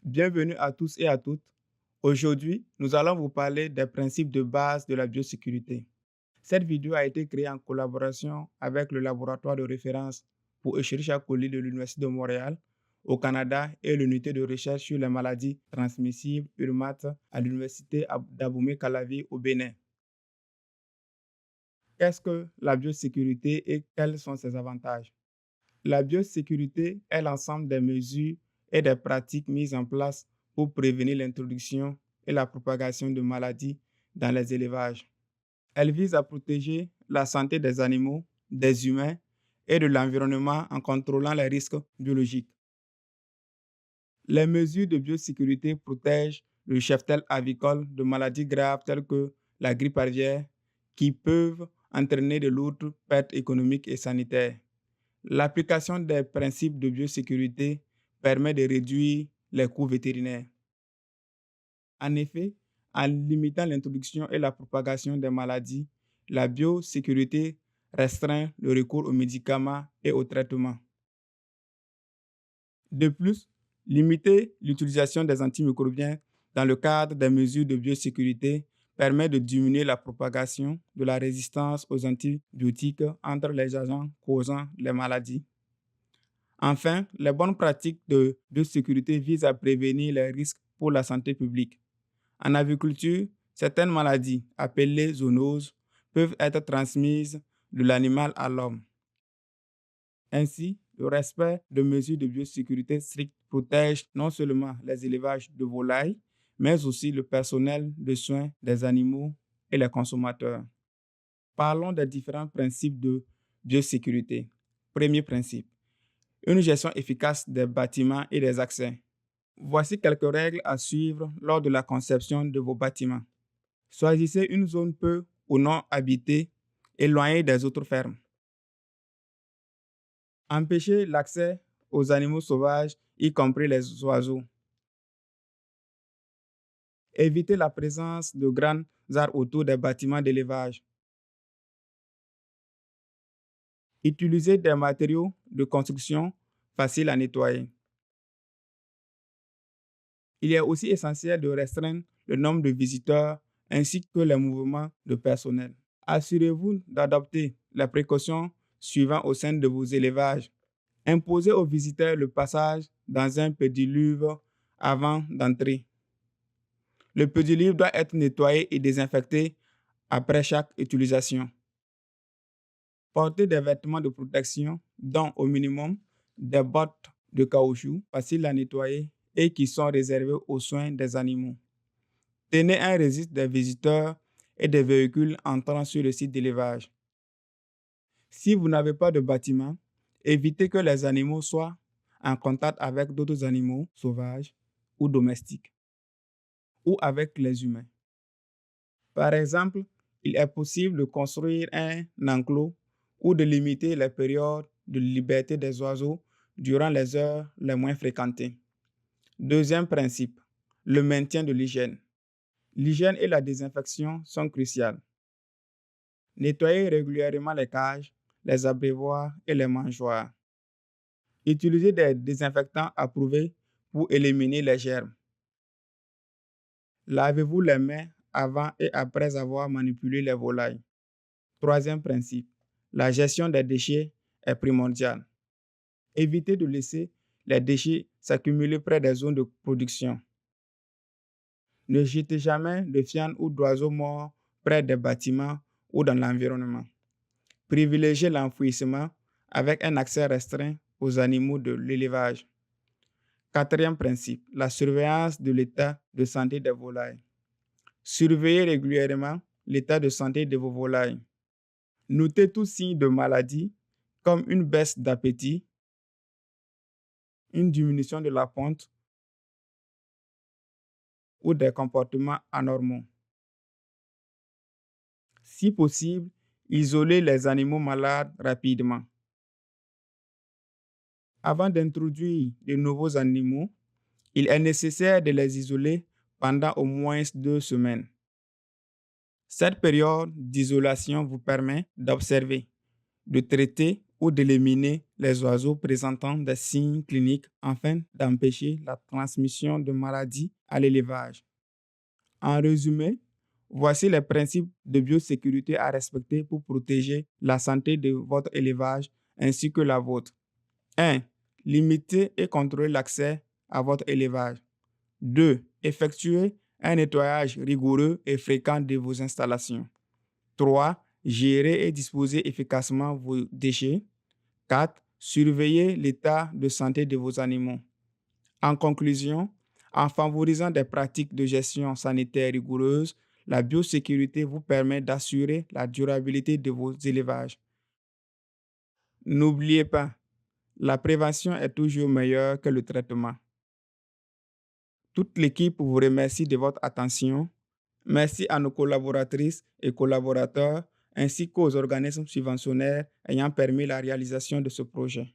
Bienvenue à tous et à toutes. Aujourd'hui, nous allons vous parler des principes de base de la biosécurité. Cette vidéo a été créée en collaboration avec le laboratoire de référence pour Escherichia coli de l'Université de Montréal au Canada et l'unité de recherche sur les maladies transmissibles URMAT à l'Université d'Abomey-Calavi au Bénin. Qu'est-ce que la biosécurité et quels sont ses avantages? La biosécurité est l'ensemble des mesures et des pratiques mises en place pour prévenir l'introduction et la propagation de maladies dans les élevages. Elle vise à protéger la santé des animaux, des humains et de l'environnement en contrôlant les risques biologiques. Les mesures de biosécurité protègent le cheptel avicole de maladies graves telles que la grippe aviaire qui peuvent entraîner de lourdes pertes économiques et sanitaires. L'application des principes de biosécurité permet de réduire les coûts vétérinaires. En effet, en limitant l'introduction et la propagation des maladies, la biosécurité restreint le recours aux médicaments et aux traitements. De plus, limiter l'utilisation des antimicrobiens dans le cadre des mesures de biosécurité permet de diminuer la propagation de la résistance aux antibiotiques entre les agents causant les maladies. Enfin, les bonnes pratiques de biosécurité visent à prévenir les risques pour la santé publique. En agriculture, certaines maladies, appelées zoonoses, peuvent être transmises de l'animal à l'homme. Ainsi, le respect de mesures de biosécurité strictes protège non seulement les élevages de volailles, mais aussi le personnel de soins des animaux et les consommateurs. Parlons des différents principes de biosécurité. Premier principe, une gestion efficace des bâtiments et des accès. Voici quelques règles à suivre lors de la conception de vos bâtiments. Choisissez une zone peu ou non habitée, éloignée des autres fermes. Empêchez l'accès aux animaux sauvages, y compris les oiseaux. Évitez la présence de grands arbres autour des bâtiments d'élevage. Utilisez des matériaux de construction faciles à nettoyer. Il est aussi essentiel de restreindre le nombre de visiteurs ainsi que les mouvements de personnel. Assurez-vous d'adopter les précautions suivantes au sein de vos élevages. Imposez aux visiteurs le passage dans un pédiluve avant d'entrer. Le pédiluve doit être nettoyé et désinfecté après chaque utilisation. Portez des vêtements de protection, dont au minimum des bottes de caoutchouc faciles à nettoyer et qui sont réservés aux soins des animaux. Tenez un registre des visiteurs et des véhicules entrant sur le site d'élevage. Si vous n'avez pas de bâtiment, évitez que les animaux soient en contact avec d'autres animaux sauvages ou domestiques, ou avec les humains. Par exemple, il est possible de construire un enclos ou de limiter les périodes de liberté des oiseaux durant les heures les moins fréquentées. Deuxième principe, le maintien de l'hygiène. L'hygiène et la désinfection sont cruciales. Nettoyez régulièrement les cages, les abreuvoirs et les mangeoires. Utilisez des désinfectants approuvés pour éliminer les germes. Lavez-vous les mains avant et après avoir manipulé les volailles. Troisième principe, la gestion des déchets est primordiale. Évitez de laisser les déchets s'accumuler près des zones de production. Ne jetez jamais de viande ou d'oiseaux morts près des bâtiments ou dans l'environnement. Privilégiez l'enfouissement avec un accès restreint aux animaux de l'élevage. Quatrième principe, la surveillance de l'état de santé des volailles. Surveillez régulièrement l'état de santé de vos volailles. Notez tout signe de maladie comme une baisse d'appétit, une diminution de la ponte ou des comportements anormaux. Si possible, isolez les animaux malades rapidement. Avant d'introduire de nouveaux animaux, il est nécessaire de les isoler pendant au moins 2 semaines. Cette période d'isolation vous permet d'observer, de traiter ou d'éliminer les oiseaux présentant des signes cliniques afin d'empêcher la transmission de maladies à l'élevage. En résumé, voici les principes de biosécurité à respecter pour protéger la santé de votre élevage ainsi que la vôtre. 1. Limiter et contrôler l'accès à votre élevage. 2. Effectuer un nettoyage rigoureux et fréquent de vos installations. 3. Gérer et disposer efficacement vos déchets. 4. Surveiller l'état de santé de vos animaux. En conclusion, en favorisant des pratiques de gestion sanitaire rigoureuses, la biosécurité vous permet d'assurer la durabilité de vos élevages. N'oubliez pas, la prévention est toujours meilleure que le traitement. Toute l'équipe vous remercie de votre attention. Merci à nos collaboratrices et collaborateurs ainsi qu'aux organismes subventionnaires ayant permis la réalisation de ce projet.